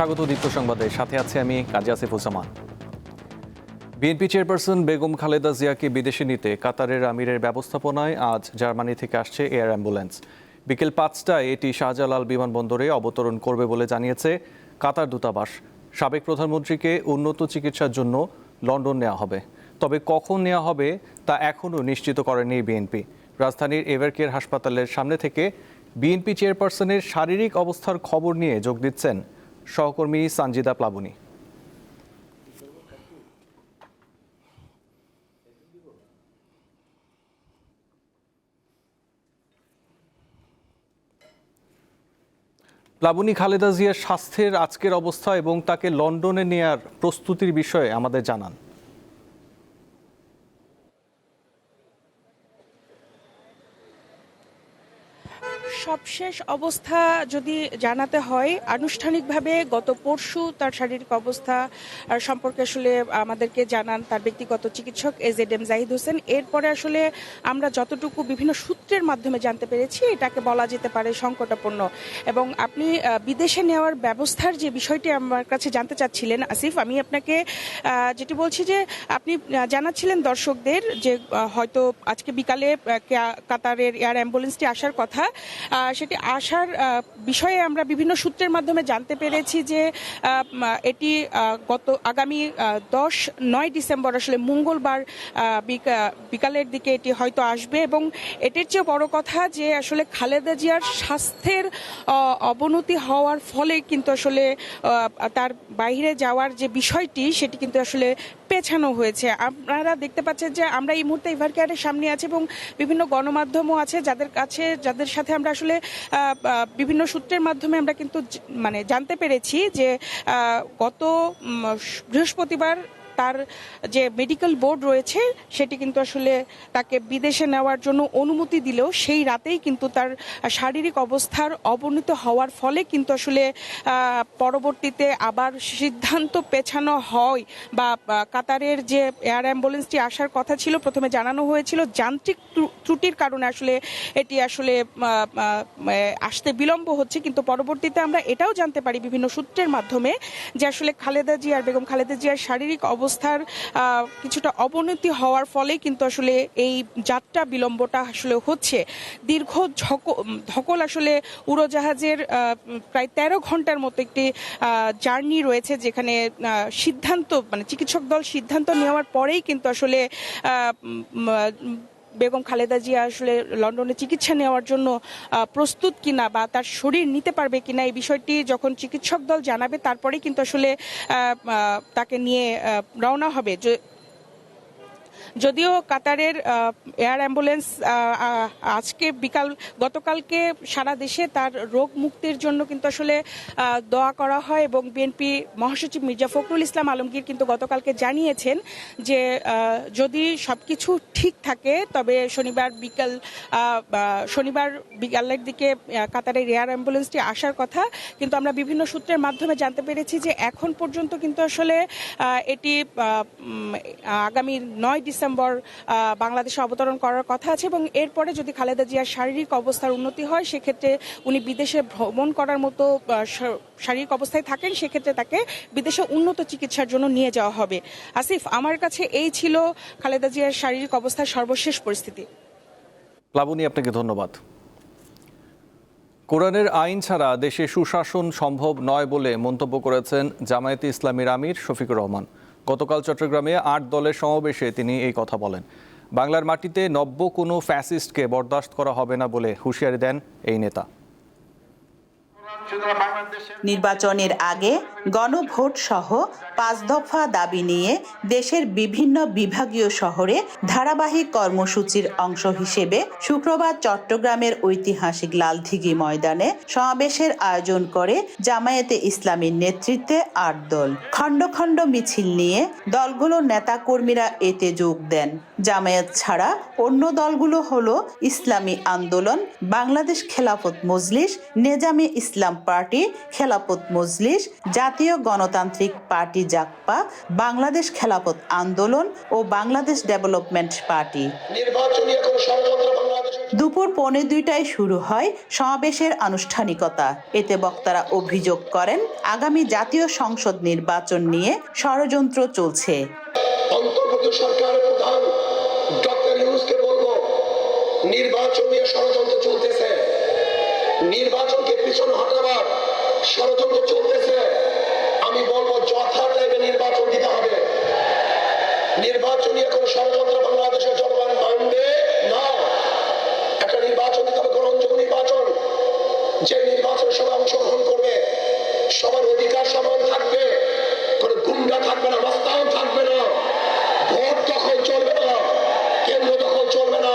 স্বাগত দীপ্ত সংবাদে, সাথে আছে আমি কাজী আসিফুজ্জামান। বিএনপি চেয়ারপারসন বেগম খালেদা জিয়াকে বিদেশে নিতে কাতারের আমিরের ব্যবস্থাপনায় আজ জার্মানি থেকে আসছে এয়ার অ্যাম্বুলেন্স। বিকেল ৫টায় এটি শাহজালাল বিমানবন্দরে অবতরণ করবে বলে জানিয়েছে কাতার দূতাবাস। সাবেক প্রধানমন্ত্রীকে উন্নত চিকিৎসার জন্য লন্ডন নেওয়া হবে, তবে কখন নেওয়া হবে তা এখনও নিশ্চিত করেনি বিএনপি। রাজধানীর এভারকেয়ার হাসপাতালের সামনে থেকে বিএনপি চেয়ারপারসনের শারীরিক অবস্থার খবর নিয়ে যোগ দিচ্ছেন সহকর্মী সানজিদা প্লাবনী। প্লাবনী, খালেদা জিয়ার স্বাস্থ্যের আজকের অবস্থা এবং তাকে লন্ডনে নেয়ার প্রস্তুতির বিষয়ে আমাদের জানান। সবশেষ অবস্থা যদি জানাতে হয়, আনুষ্ঠানিকভাবে গত পরশু তার শারীরিক অবস্থা সম্পর্কে আসলে আমাদেরকে জানান তার ব্যক্তিগত চিকিৎসক এজেডএম জাহিদ হোসেন। এরপরে আসলে আমরা যতটুকু বিভিন্ন সূত্রের মাধ্যমে জানতে পেরেছি, এটাকে বলা যেতে পারে সংকটাপন্ন। এবং আপনি বিদেশে নেওয়ার ব্যবস্থার যে বিষয়টি আমার কাছে জানতে চাচ্ছিলেন আসিফ, আমি আপনাকে যেটি বলছি যে আপনি জানাচ্ছিলেন দর্শকদের যে হয়তো আজকে বিকালে কাতারের এয়ার অ্যাম্বুলেন্সটি আসার কথা। সেটি আসার বিষয়ে আমরা বিভিন্ন সূত্রের মাধ্যমে জানতে পেরেছি যে এটি আগামী 9 ডিসেম্বর আসলে মঙ্গলবার বিকালের দিকে এটি হয়তো আসবে। এবং এটির চেয়ে বড় কথা যে আসলে খালেদা জিয়ার স্বাস্থ্যের অবনতি হওয়ার ফলে কিন্তু আসলে তার বাইরে যাওয়ার যে বিষয়টি সেটি কিন্তু আসলে পেছানো হয়েছে। আপনারা দেখতে পাচ্ছেন যে আমরা এই মুহূর্তে এভারকেয়ারের সামনে আছি এবং বিভিন্ন গণমাধ্যমও আছে যাদের সাথে আমরা আসলে বিভিন্ন সূত্রের মাধ্যমে আমরা কিন্তু জানতে পেরেছি যে গত বৃহস্পতিবার তার যে মেডিকেল বোর্ড রয়েছে সেটি কিন্তু আসলে তাকে বিদেশে নেওয়ার জন্য অনুমতি দিলেও সেই রাতেই কিন্তু তার শারীরিক অবস্থার অবনতি হওয়ার ফলে কিন্তু আসলে পরবর্তীতে আবার সিদ্ধান্ত পেছানো হয় বা কাতারের যে এয়ার অ্যাম্বুলেন্সটি আসার কথা ছিল, প্রথমে জানানো হয়েছিল যান্ত্রিক ত্রুটির কারণে আসলে এটি আসলে আসতে বিলম্ব হচ্ছে, কিন্তু পরবর্তীতে আমরা এটাও জানতে পারি বিভিন্ন সূত্রের মাধ্যমে যে আসলে বেগম খালেদা জিয়ার শারীরিক অবস্থার কিছুটা অবনতি হওয়ার ফলে কিন্তু আসলে এই যাত্রা বিলম্বটা আসলে হচ্ছে। দীর্ঘ ধকল আসলে উড়োজাহাজের প্রায় 13 ঘন্টার মতো একটি জার্নি রয়েছে, যেখানে চিকিৎসক দল সিদ্ধান্ত নেওয়ার পরেই কিন্তু আসলে বেগম খালেদা জিয়া আসলে লন্ডনে চিকিৎসা নেওয়ার জন্য প্রস্তুত কিনা বা তার শরীর নিতে পারবে কিনা এই বিষয়টি যখন চিকিৎসক দল জানাবে তারপরেই কিন্তু আসলে তাকে নিয়ে রওনা হবে। যদিও কাতারের এয়ার অ্যাম্বুলেন্স গতকালকে সারা দেশে তার রোগ মুক্তির জন্য কিন্তু আসলে দোয়া করা হয় এবং বিএনপি মহাসচিব মির্জা ফখরুল ইসলাম আলমগীর কিন্তু গতকালকে জানিয়েছেন যে যদি সবকিছু ঠিক থাকে তবে শনিবার বিকালের দিকে কাতারের এয়ার অ্যাম্বুলেন্সটি আসার কথা। কিন্তু আমরা বিভিন্ন সূত্রের মাধ্যমে জানতে পেরেছি যে এখন পর্যন্ত কিন্তু আসলে এটি আগামী 9 ডিসেম্বর বাংলাদেশে অবতরণ করার কথা আছে এবং এরপরে যদি খালেদা জিয়ার শারীরিক অবস্থার উন্নতি হয়, সেক্ষেত্রে উনি বিদেশে ভ্রমণ করার মতো শারীরিক অবস্থায় থাকেন, সেক্ষেত্রে তাকে বিদেশে উন্নত চিকিৎসার জন্য নিয়ে যাওয়া হবে। আসিফ, আমার কাছে এই ছিল খালেদা জিয়ার শারীরিক অবস্থার সর্বশেষ পরিস্থিতি। প্লাবনী, আপনাকে ধন্যবাদ। কোরআনের আইন ছাড়া দেশে সুশাসন সম্ভব নয় বলে মন্তব্য করেছেন জামায়াতে ইসলামীর আমির শফিকুর রহমান। গতকাল চট্টগ্রামে 8 দলের সমাবেশে তিনি এই কথা বলেন। বাংলার মাটিতে নব্য কোনো ফ্যাসিস্টকে বরদাস্ত করা হবে না বলে হুঁশিয়ারি দেন এই নেতা। নির্বাচনের আগে গণভোট সহ 5 দফা দাবি নিয়ে দেশের বিভিন্ন বিভাগীয় শহরে ধারাবাহিক কর্মসূচির অংশ হিসেবে শুক্রবার চট্টগ্রামের ঐতিহাসিক লালদিঘি ময়দানে সমাবেশের আয়োজন করে জামায়াতে ইসলামীর নেতৃত্বে 8 দল। খণ্ড খণ্ড মিছিল নিয়ে দলগুলোর নেতাকর্মীরা এতে যোগ দেন। জামায়াত ছাড়া অন্য দলগুলো হলো ইসলামী আন্দোলন, বাংলাদেশ খেলাফত মজলিস, নেজামে ইসলাম ইসলাম পার্টি, খেলাফত মজলিস, জাতীয় গণতান্ত্রিক পার্টি জাকপা, বাংলাদেশ খেলাফত আন্দোলন ও বাংলাদেশ ডেভেলপমেন্ট পার্টি। দুপুর 1:45টায় শুরু হয় সমাবেশের আনুষ্ঠানিকতা। এতে বক্তারা অভিযোগ করেন, আগামী জাতীয় সংসদ নির্বাচন নিয়ে ষড়যন্ত্র চলছে। অন্তর্বর্তী সরকারের প্রধান ডক্টর ইউনূসকে বলবো, নির্বাচন নিয়ে ষড়যন্ত্র চলতেছে, নির্বাচনকে পিছনে হটাবার ষড়যন্ত্র চলতেছে। আমি বলবো যথা টাইমে নির্বাচন দিতে হবে। নির্বাচন নিয়ে কোনো ষড়যন্ত্র বাংলাদেশের জনগণ মানবে না। একটা নির্বাচন দিতে হবে, গ্রহণযোগ্য নির্বাচন। যে নির্বাচনের সবাই অংশগ্রহণ করবে, সবার অধিকার সমান থাকবে, কোনো গুন্ডা থাকবে না, মাস্তান থাকবে না, ভোট দখল চলবে না, কেন্দ্র দখল চলবে না,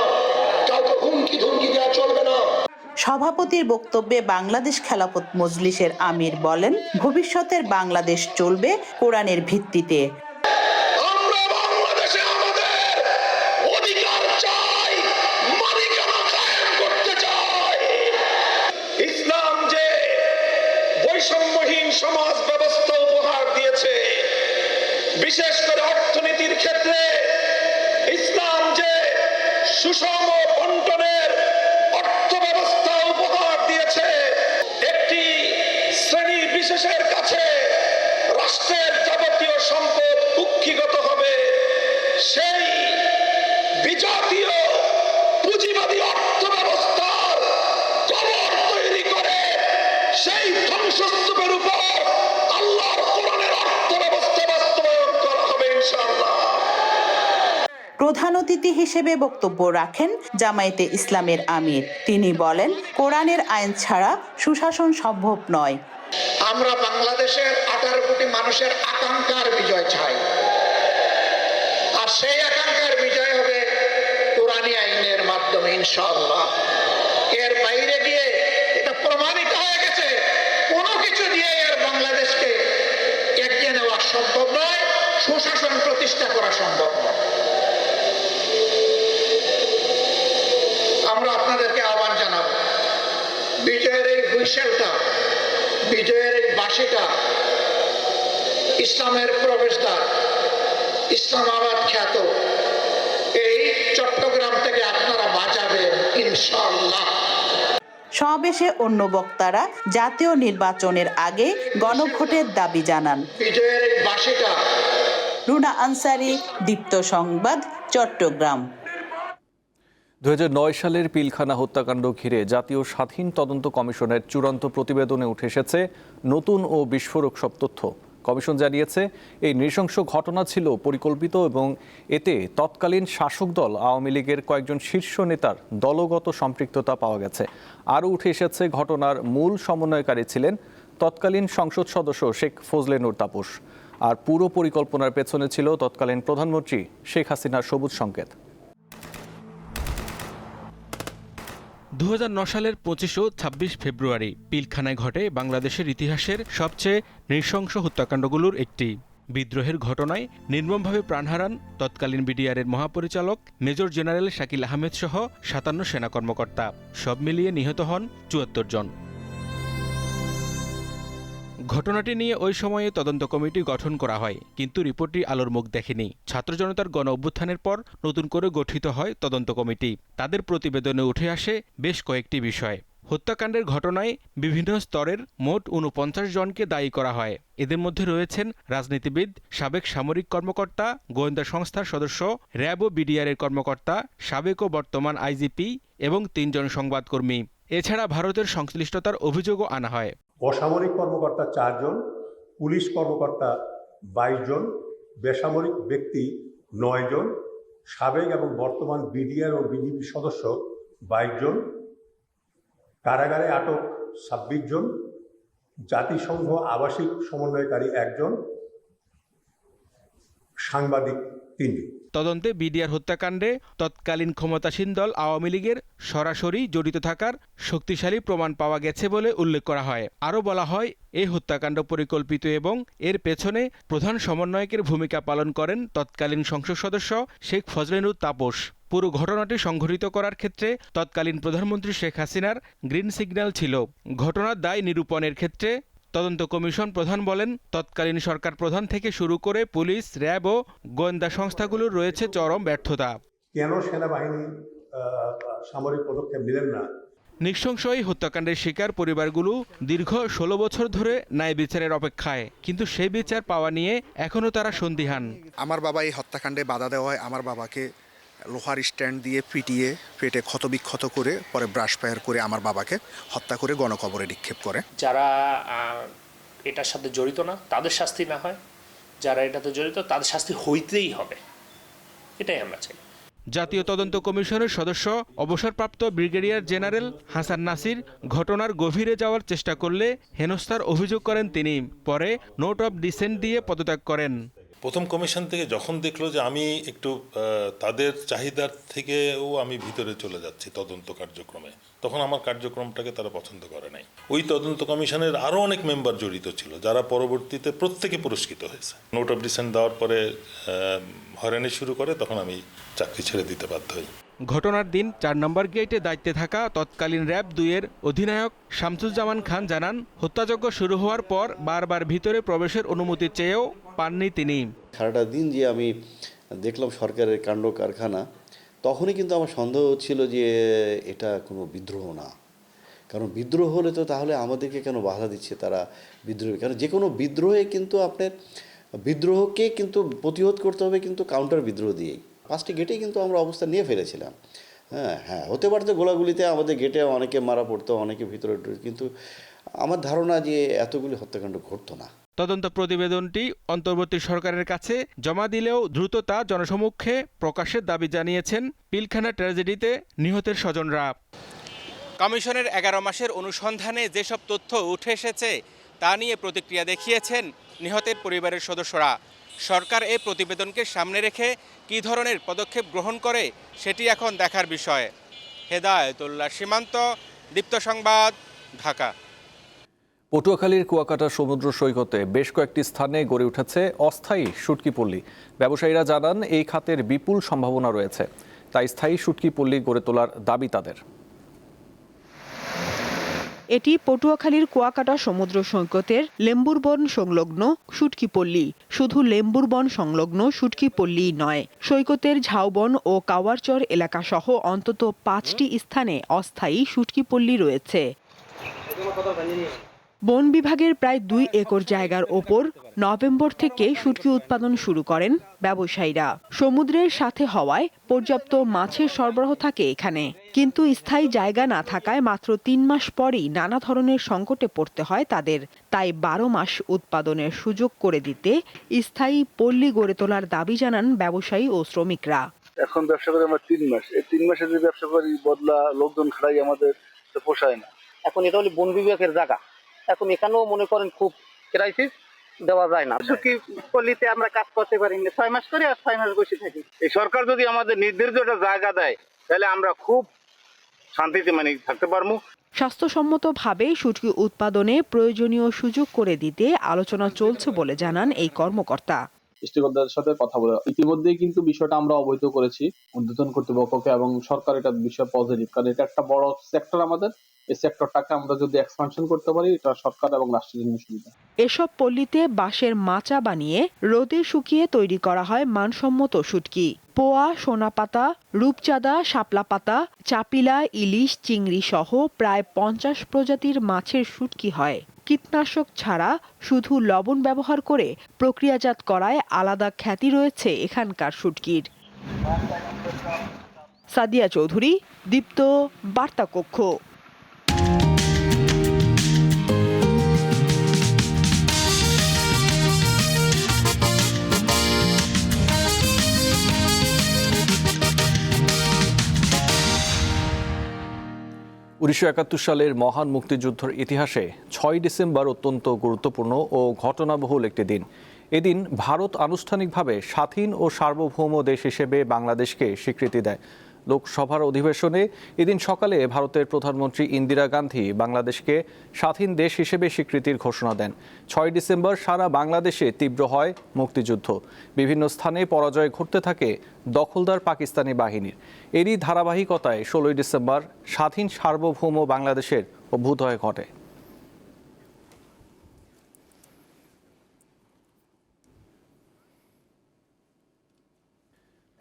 কাউকে হুমকি ধুমকি দেওয়া চলবে না। সভাপতির বক্তব্যে বাংলাদেশ খেলাফত মজলিসের আমির বলেন, ভবিষ্যতের বাংলাদেশ চলবে কোরআনের ভিত্তিতে। আমরা বাংলাদেশে আমাদের অধিকার চাই, মালিকানা কায়েম করতে চাই। ইসলাম যে বৈষম্যহীন সমাজ ব্যবস্থা উপহার দিয়েছে, বিশেষ করে অর্থনীতির ক্ষেত্রে ইসলাম যে সুষম বন্টনের অর্থ ব্যবস্থা উপহার দিয়েছে, একটি শ্রেণী বিশেষের কাছে রাষ্ট্রের যাবতীয় সম্পদ কুক্ষিগত হবে, সেই বিজাতীয় পুঁজিবাদী অর্থ ব্যবস্থার কবর তৈরি করে সেই ধ্বংসস্তূপের উপর আল্লাহর কোরআনের অর্থ ব্যবস্থা বাস্তবায়ন করা হবে ইনশাআল্লাহ। প্রধান অতিথি হিসেবে বক্তব্য রাখেন জামায়াতে ইসলামের আমির। তিনি বলেন, কোরআনের আইন ছাড়া সুশাসন সম্ভব নয়। আমরা বাংলাদেশের 18 কোটি মানুষের আকাঙ্ক্ষার বিজয় চাই, আর সেই আকাঙ্ক্ষার বিজয় হবে কোরআনী আইনের মাধ্যমে ইনশাআল্লাহ। এর বাইরে গিয়ে এটা প্রমাণিত হয়ে গেছে, কোনো কিছু দিয়ে এর বাংলাদেশকে এগিয়ে নেওয়া সম্ভব নয়, সুশাসন প্রতিষ্ঠা করা সম্ভব নয়। আমরা আপনাদেরকে আহ্বান জানাবো, বিজয়ের এই হুইসেলটা, বিজয়ের এই বাঁশিটা ইসলামের প্রবেশদ্বার, ইসলামাবাদ খ্যাত এই চট্টগ্রাম থেকে আপনারা বাজাবেন ইনশাআল্লাহ। সমাবেশে অন্য বক্তারা জাতীয় নির্বাচনের আগে গণভোটের দাবি জানান। বিজয়ের এই বাঁশিটা। রুনা আনসারি, দীপ্ত সংবাদ, চট্টগ্রাম। 2009 সালের পিলখানা হত্যাকাণ্ড ঘিরে জাতীয় স্বাধীন তদন্ত কমিশনের চূড়ান্ত প্রতিবেদনে উঠে এসেছে নতুন ও বিস্ফোরক সব তথ্য। কমিশন জানিয়েছে, এই নৃশংস ঘটনা ছিল পরিকল্পিত এবং এতে তৎকালীন শাসক দল আওয়ামী লীগের কয়েকজন শীর্ষ নেতার দলগত সম্পৃক্ততা পাওয়া গেছে। আরও উঠে এসেছে, ঘটনার মূল সমন্বয়কারী ছিলেন তৎকালীন সংসদ সদস্য শেখ ফজলে নূর তাপস। আর পুরো পরিকল্পনার পেছনে ছিল তৎকালীন প্রধানমন্ত্রী শেখ হাসিনার সবুজ সংকেত। 2009 সালের 25 ও 26 ফেব্রুয়ারি পিলখানায় ঘটে বাংলাদেশের ইতিহাসের সবচেয়ে নৃশংস হত্যাকাণ্ডগুলোর একটি। বিদ্রোহের ঘটনায় নির্মমভাবে প্রাণ হারান তৎকালীন বিডিআরের মহাপরিচালক মেজর জেনারেল শাকিল আহমেদ সহ 57 সেনা কর্মকর্তা। সব মিলিয়ে নিহত হন 74 জন। ঘটনাটি নিয়ে ওই সময়ে তদন্ত কমিটি গঠন করা হয়, কিন্তু রিপোর্টটি আলোর মুখ দেখেনি। ছাত্র জনতার গণ অভ্যুত্থানের পর নতুন করে গঠিত হয় তদন্ত কমিটি। তাদের প্রতিবেদনে উঠে আসে বেশ কয়েকটি বিষয়। হত্যাকাণ্ডের ঘটনায় বিভিন্ন স্তরের মোট 49 জনকে দায়ী করা হয়। এদের মধ্যে রয়েছেন রাজনীতিবিদ, সাবেক সামরিক কর্মকর্তা, গোয়েন্দা সংস্থার সদস্য, র্যাব ও বিডিআরের কর্মকর্তা, সাবেক ও বর্তমান আইজিপি এবং 3 জন সংবাদকর্মী। এছাড়া ভারতের সংশ্লিষ্টতার অভিযোগও আনা হয়। অসামরিক কর্মকর্তা 4 জন, পুলিশ কর্মকর্তা 22 জন, বেসামরিক ব্যক্তি 9 জন, সাবেক এবং বর্তমান বিডিআর ও বিজিবি সদস্য 22 জন, কারাগারে আটক 26 জন, জাতিসংঘ আবাসিক সমন্বয়কারী 1 জন, সাংবাদিক 3 জন। তদন্তে বিডিআর হত্যাকাণ্ডে তৎকালীন ক্ষমতাসীন দল আওয়ামী লীগের সরাসরি জড়িত থাকার শক্তিশালী প্রমাণ পাওয়া গেছে বলে উল্লেখ করা হয়। আরও বলা হয়, এই হত্যাকাণ্ড পরিকল্পিত এবং এর পেছনে প্রধান সমন্বয়কের ভূমিকা পালন করেন তৎকালীন সংসদ সদস্য শেখ ফজলেনুর তাপস। পুরো ঘটনাটি সংঘটিত করার ক্ষেত্রে তৎকালীন প্রধানমন্ত্রী শেখ হাসিনার গ্রিন সিগন্যাল ছিল। ঘটনার দায় নিরূপণের ক্ষেত্রে তদন্ত কমিশন প্রধান বলেন, তৎকালীন সরকার প্রধান থেকে শুরু করে পুলিশ, র্যাব ও গোয়েন্দা সংস্থাগুলোর রয়েছে চরম ব্যর্থতা। কেন সেনাবাহিনী সামরিক পদক্ষেপ নিলেন না? নৃশংস এই হত্যাকাণ্ডের শিকার পরিবারগুলো দীর্ঘ 16 বছর ধরে ন্যায় বিচারের অপেক্ষায়, কিন্তু সেই বিচার পাওয়া নিয়ে এখনও তারা সন্দিহান। আমার বাবা এই হত্যাকাণ্ডে বাধা দেওয়ায় আমার বাবাকে লোহার স্ট্যান্ড দিয়ে পিটিয়ে পেটে ক্ষতবিক্ষত করে পরে ব্রাশ ফায়ার করে আমার বাবাকে হত্যা করে গণকবরে নিক্ষেপ করে। যারা এটার সাথে জড়িত না তাদের শাস্তি না হয়, যারা এটাতে জড়িত তাদের শাস্তি হইতেই হবে, এটাই আমরা চাই। জাতীয় তদন্ত কমিশনের সদস্য অবসরপ্রাপ্ত ব্রিগেডিয়ার জেনারেল হাসান নাসির ঘটনার গভীরে যাওয়ার চেষ্টা করলে হেনস্থার অভিযোগ করেন তিনি। পরে নোট অফ ডিসেন্ট দিয়ে পদত্যাগ করেন। প্রথম কমিশন থেকে যখন দেখলো যে আমি একটু তাদের চাহিদার থেকেও আমি ভিতরে চলে যাচ্ছি তদন্ত কার্যক্রমে, তখন আমার কার্যক্রমটাকে তারা পছন্দ করে নাই। ওই তদন্ত কমিশনের আরও অনেক মেম্বার জড়িত ছিল, যারা পরবর্তীতে প্রত্যেকে পুরস্কৃত হয়েছে। নোট অফ ডিসেন্ট দেওয়ার পরে হয়রানি শুরু করে, তখন আমি চাকরি ছেড়ে দিতে বাধ্য হই। ঘটনার দিন 4 নম্বর গেটে দায়িত্বে থাকা তৎকালীন র্যাব 2-এর অধিনায়ক শামসুজ্জামান খান জানান, হত্যাযজ্ঞ শুরু হওয়ার পর বারবার ভিতরে প্রবেশের অনুমতি চেয়েও পাননি তিনি। সারাটা দিন যে আমি দেখলাম সরকারের কাণ্ড কারখানা, তখনই কিন্তু আমার সন্দেহ ছিল যে এটা কোনো বিদ্রোহ না। কারণ বিদ্রোহ হলে তো তাহলে আমাদেরকে কেন বাধা দিচ্ছে তারা বিদ্রোহ? কারণ যে কোনো বিদ্রোহে কিন্তু আপনার বিদ্রোহকে কিন্তু প্রতিরোধ করতে হবে কিন্তু কাউন্টার বিদ্রোহ দিয়েই। 5টি গেটেই কিন্তু আমরা অবস্থা নিয়ে ফেলেছিলাম। হ্যাঁ হতে পারতো গোলাগুলিতে আমাদের গেটে অনেকে মারা পড়তো, অনেকে ভিতরে, কিন্তু আমার ধারণা যে এতগুলি হত্যাকাণ্ড ঘটতো না। তদন্ত প্রতিবেদনটি অন্তর্বর্তী সরকারের কাছে জমা দিলেও দ্রুত তা জনসমক্ষে প্রকাশের দাবি জানিয়েছেন পিলখানা ট্র্যাজেডিতে নিহতের স্বজনরা। কমিশনের 11 মাসের অনুসন্ধানে যেসব তথ্য উঠে এসেছে তা নিয়ে প্রতিক্রিয়া দেখিয়েছেন নিহতের পরিবারের সদস্যরা। সরকার এই প্রতিবেদনকে সামনে রেখে কী ধরনের পদক্ষেপ গ্রহণ করে সেটি এখন দেখার বিষয়। হেদায়েতুল্লাহ সীমান্ত, দীপ্ত সংবাদ, ঢাকা। পটুয়াখালীর কুয়াকাটা সমুদ্র সৈকতে বেশ কয়েকটি স্থানে গড়ে উঠেছে অস্থায়ী শুটকি পল্লী। ব্যবসায়ীরা জানান, এই খাতের বিপুল সম্ভাবনা রয়েছে, তাই স্থায়ী শুটকি পল্লী গড়ে তোলার দাবি তাদের। এটি পটুয়াখালীর কুয়াকাটা সমুদ্র সৈকতের লেম্বুর বন সংলগ্ন শুটকি পল্লী। শুধু লেম্বুর বন সংলগ্ন শুটকি পল্লীই নয়, সৈকতের ঝাউবন ও কাওয়ারচর এলাকাসহ অন্তত 5টি স্থানে অস্থায়ী শুটকি পল্লী রয়েছে। বন বিভাগের প্রায় 2 একর জায়গার ওপর নভেম্বর থেকে শুটকি উৎপাদন শুরু করেন ব্যবসায়ীরা। সমুদ্রের সাথে হওয়ায় পর্যাপ্ত মাছের সরবরাহ থাকে এখানে, কিন্তু স্থায়ী জায়গা না থাকায় মাত্র 3 মাস পরেই নানা ধরনের সংকটে পড়তে হয় তাদের। তাই 12 মাস উৎপাদনের সুযোগ করে দিতে স্থায়ী পল্লী গড়ে তোলার দাবি জানান ব্যবসায়ী ও শ্রমিকরা। এখন ব্যবসা করে আমরা 3 মাস, এই 3 মাসের যে ব্যবসা করি বদলা লোকজন খাড়াই আমাদের পোষায় না। এখন এটা হলো বন বিভাগের জায়গা, এখন এখানেও মনে করেন খুব ক্রাইসিস, দেওয়া যায় না। শুটকি পল্লীতে আমরা কাজ করতে পারি না, 6 মাস করে আর 6 মাস বসে থাকি। এই সরকার যদি আমাদের নির্ধারিত একটা জায়গা দেয় তাহলে আমরা খুব শান্তিতে থাকতে পারবো। স্বাস্থ্যসম্মতভাবে শুটকি উৎপাদনে প্রয়োজনীয় সুযোগ করে দিতে আলোচনা চলছে বলে জানান এই কর্মকর্তা। স্টেকহোল্ডারের সাথে কথা বলে ইতিমধ্যেই কিন্তু বিষয়টা আমরা অবহিত করেছি ঊর্ধ্বতন কর্তৃপক্ষকে, এবং সরকার এটা বিষয় পজিটিভ, কারণ এটা একটা বড় সেক্টর আমাদের। এই সেক্টরটাকে আমরা যদি এক্সপানশন করতে পারি, এটা সরকার এবং রাষ্ট্রের জন্য সুবিধা। এসব পল্লীতে বাঁশের মাচা বানিয়ে রোদে শুকিয়ে তৈরি করা হয় মানসম্মত শুটকি। পোয়া, সোনাপাতা, রূপচাঁদা, শাপলা পাতা, চাপিলা, ইলিশ, চিংড়ি সহ প্রায় 50 প্রজাতির মাছের শুটকি হয়। কীটনাশক ছাড়া শুধু লবণ ব্যবহার করে প্রক্রিয়াজাত করায় আলাদা খ্যাতি রয়েছে এখানকার শুটকির। সাদিয়া চৌধুরী, দীপ্ত, বার্তা কক্ষ। উনিশশো 71 সালের মহান মুক্তিযুদ্ধের ইতিহাসে 6 ডিসেম্বর অত্যন্ত গুরুত্বপূর্ণ ও ঘটনাবহুল একটি দিন। এদিন ভারত আনুষ্ঠানিকভাবে স্বাধীন ও সার্বভৌম দেশ হিসেবে বাংলাদেশকে স্বীকৃতি দেয়। লোকসভার অধিবেশনে এদিন সকালে ভারতের প্রধানমন্ত্রী ইন্দিরা গান্ধী বাংলাদেশকে স্বাধীন দেশ হিসেবে স্বীকৃতির ঘোষণা দেন। 6 ডিসেম্বর সারা বাংলাদেশে তীব্র হয় মুক্তিযুদ্ধ। বিভিন্ন স্থানে পরাজয় ঘটতে থাকে দখলদার পাকিস্তানি বাহিনীর। এরই ধারাবাহিকতায় 16 ডিসেম্বর স্বাধীন সার্বভৌম বাংলাদেশের অভ্যুদয় ঘটে।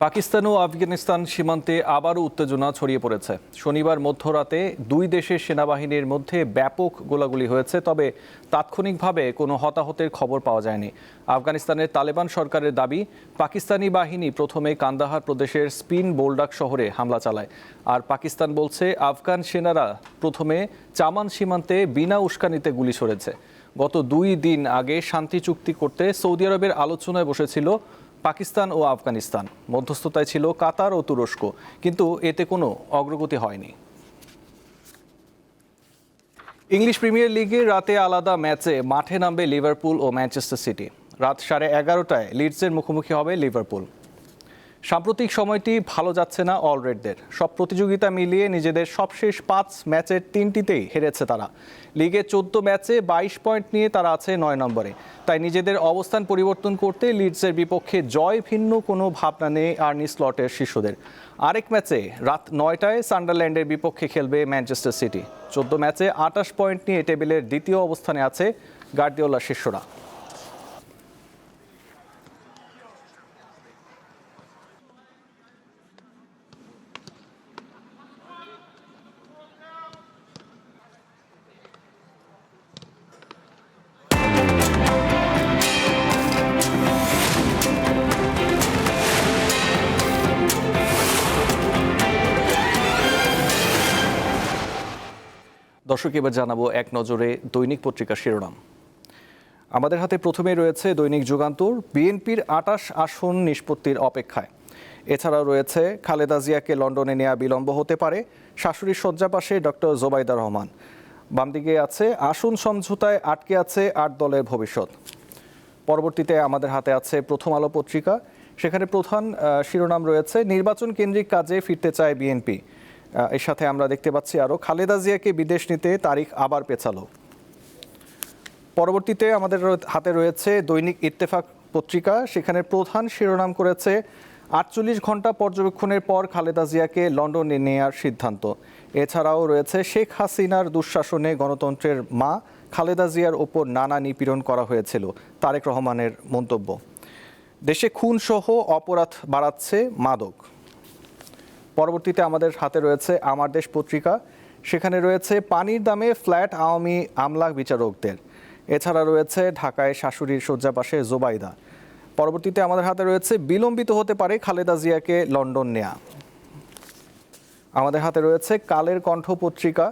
পাকিস্তান ও আফগানিস্তান সীমান্তে আবারও উত্তেজনা ছড়িয়ে পড়েছে। শনিবার মধ্যরাতে দুই দেশের সেনাবাহিনীর মধ্যে ব্যাপক গোলাগুলি হয়েছে, তবে তাৎক্ষণিকভাবে কোনো হতাহতের খবর পাওয়া যায়নি। আফগানিস্তানের তালেবান সরকারের দাবি, পাকিস্তানি বাহিনী প্রথমে কান্দাহার প্রদেশের স্পিন বোলডাক শহরে হামলা চালায়। আর পাকিস্তান বলছে আফগান সেনারা প্রথমে চামান সীমান্তে বিনা উস্কানিতে গুলি ছড়েছে। গত 2 দিন আগে শান্তি চুক্তি করতে সৌদি আরবের আলোচনায় বসেছিল পাকিস্তান ও আফগানিস্তান। মধ্যস্থতায় ছিল কাতার ও তুরস্ক, কিন্তু এতে কোনো অগ্রগতি হয়নি। ইংলিশ প্রিমিয়ার লিগে রাতে আলাদা ম্যাচে মাঠে নামবে লিভারপুল ও ম্যানচেস্টার সিটি। রাত 11:30টায় লিডসের মুখোমুখি হবে লিভারপুল। সাম্প্রতিক সময়টি ভালো যাচ্ছে না অল রেডদের। সব প্রতিযোগিতা মিলিয়ে নিজেদের সবশেষ 5 ম্যাচের 3টিতেই হেরেছে তারা। লিগে 14 ম্যাচে 22 পয়েন্ট নিয়ে তারা আছে 9 নম্বরে। তাই নিজেদের অবস্থান পরিবর্তন করতে লিডসের বিপক্ষে জয় ভিন্ন কোনো ভাবনা নেই আর্নি স্লটের শিষ্যদের। আরেক ম্যাচে রাত 9টায় সান্ডারল্যান্ডের বিপক্ষে খেলবে ম্যানচেস্টার সিটি। 14 ম্যাচে 28 পয়েন্ট নিয়ে টেবিলের দ্বিতীয় অবস্থানে আছে গার্দিওলার শিষ্যরা। দর্শক, এবার জানাবো এক নজরে দৈনিক পত্রিকার শিরোনাম। আমাদের হাতে প্রথমে রয়েছে দৈনিক যুগান্তর। বিএনপির 28 আসন নিষ্পত্তির অপেক্ষায়। এছাড়াও রয়েছে খালেদা জিয়াকে লন্ডনে নেওয়া বিলম্ব হতে পারে, শাশুড়ির শয্যাপাশে ডক্টর জোবাইদা রহমান। বাম দিকে আছে আসন সমঝোতায় আটকে আছে 8 দলের ভবিষ্যৎ। পরবর্তীতে আমাদের হাতে আছে প্রথম আলো পত্রিকা। সেখানে প্রধান শিরোনাম রয়েছে নির্বাচন কেন্দ্রিক কাজে ফিরতে চায় বিএনপি। এর সাথে আমরা দেখতে পাচ্ছি আরও খালেদা জিয়াকে বিদেশ নিতে তারিখ আবার পেছালো। পরবর্তীতে আমাদের হাতে রয়েছে দৈনিক ইত্তেফাক পত্রিকা। সেখানে প্রধান শিরোনাম করেছে 48 ঘন্টা পর্যবেক্ষণের পর খালেদা জিয়াকে লন্ডনে নেওয়ার সিদ্ধান্ত। এছাড়াও রয়েছে শেখ হাসিনার দুঃশাসনে গণতন্ত্রের মা খালেদা জিয়ার ওপর নানা নিপীড়ন করা হয়েছিল, তারেক রহমানের মন্তব্য। দেশে খুনসহ অপরাধ বাড়াচ্ছে মাদক। পরবর্তীতে আমাদের হাতে রয়েছে আমার দেশ পত্রিকা। সেখানে রয়েছে পানির দামে ফ্ল্যাট আওয়ামী আমলা বিচারকদের। এছাড়া রয়েছে ঢাকায় শাশুড়ির শয্যাপাশে জোবাইদা। পরবর্তীতে আমাদের হাতে রয়েছে বিলম্বিত হতে পারে খালেদা জিয়াকে লন্ডন নেয়া। আমাদের হাতে রয়েছে কালের কণ্ঠ পত্রিকা।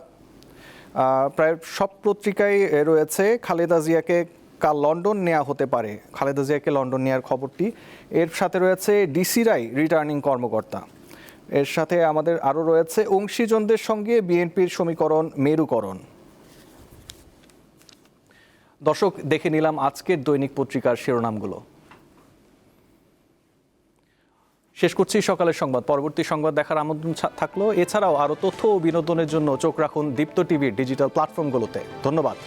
প্রায় সব পত্রিকায় রয়েছে খালেদা জিয়াকে কাল লন্ডন নেওয়া হতে পারে, খালেদা জিয়াকে লন্ডন নেওয়ার খবরটি। এর সাথে রয়েছে ডিসিরাই রিটার্নিং কর্মকর্তা। এর সাথে আমাদের আরও রয়েছে অংশীজনদের সঙ্গে বিএনপির সমীকরণ মেরুকরণ। দর্শক, দেখে নিলাম আজকের দৈনিক পত্রিকার শিরোনামগুলো। শেষ করছি সকালের সংবাদ। পরবর্তী সংবাদ দেখার আমন্ত্রণ থাকলো। এছাড়াও আরও তথ্য ও বিনোদনের জন্য চোখ রাখুন দীপ্ত টিভির ডিজিটাল প্ল্যাটফর্মগুলোতে। ধন্যবাদ।